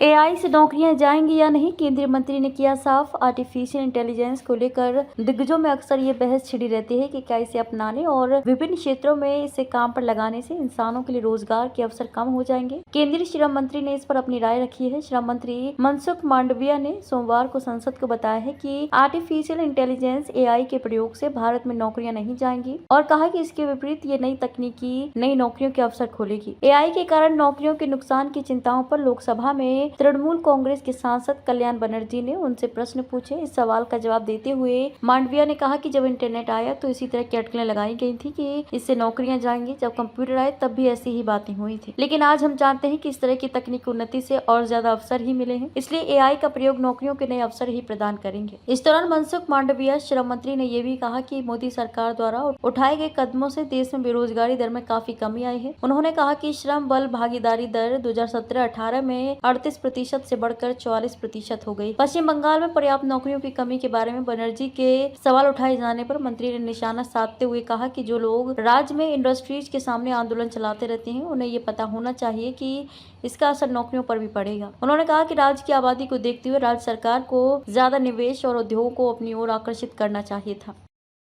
AI से नौकरियां जाएंगी या नहीं, केंद्रीय मंत्री ने किया साफ। आर्टिफिशियल इंटेलिजेंस को लेकर दिग्गजों में अक्सर ये बहस छिड़ी रहती है कि क्या इसे अपनाने और विभिन्न क्षेत्रों में इसे काम पर लगाने से इंसानों के लिए रोजगार के अवसर कम हो जाएंगे। केंद्रीय श्रम मंत्री ने इस पर अपनी राय रखी है। श्रम मंत्री मनसुख मांडविया ने सोमवार को संसद को बताया है कि आर्टिफिशियल इंटेलिजेंस एआई के प्रयोग से भारत में नौकरियां नहीं जाएंगी और कहा कि इसके विपरीत ये नई तकनीकी नई नौकरियों के अवसर खोलेगी। एआई के कारण नौकरियों के नुकसान की चिंताओं पर लोकसभा में तृणमूल कांग्रेस के सांसद कल्याण बनर्जी ने उनसे प्रश्न पूछे। इस सवाल का जवाब देते हुए मांडविया ने कहा कि जब इंटरनेट आया तो इसी तरह की अटकलें लगाई गई थी कि इससे नौकरियां जाएंगी। जब कंप्यूटर आए तब भी ऐसी ही बातें हुई थी, लेकिन आज हम जानते हैं कि इस तरह की तकनीकी उन्नति से और ज्यादा अवसर ही मिले हैं, इसलिए एआई का प्रयोग नौकरियों के नए अवसर ही प्रदान करेंगे। इस दौरान मनसुख मांडविया श्रम मंत्री ने यह भी कहा कि मोदी सरकार द्वारा उठाए गए कदमों से देश में बेरोजगारी दर में काफी कमी आई है। उन्होंने कहा कि श्रम बल भागीदारी दर 2017-18 में 38% से बढ़कर 44% हो गई। पश्चिम बंगाल में पर्याप्त नौकरियों की कमी के बारे में बनर्जी के सवाल उठाए जाने पर मंत्री ने निशाना साधते हुए कहा कि जो लोग राज्य में इंडस्ट्रीज के सामने आंदोलन चलाते रहते हैं, उन्हें ये पता होना चाहिए कि इसका असर नौकरियों पर भी पड़ेगा। उन्होंने कहा कि राज्य की आबादी को देखते हुए राज्य सरकार को ज्यादा निवेश और उद्योगों को अपनी ओर आकर्षित करना चाहिए था।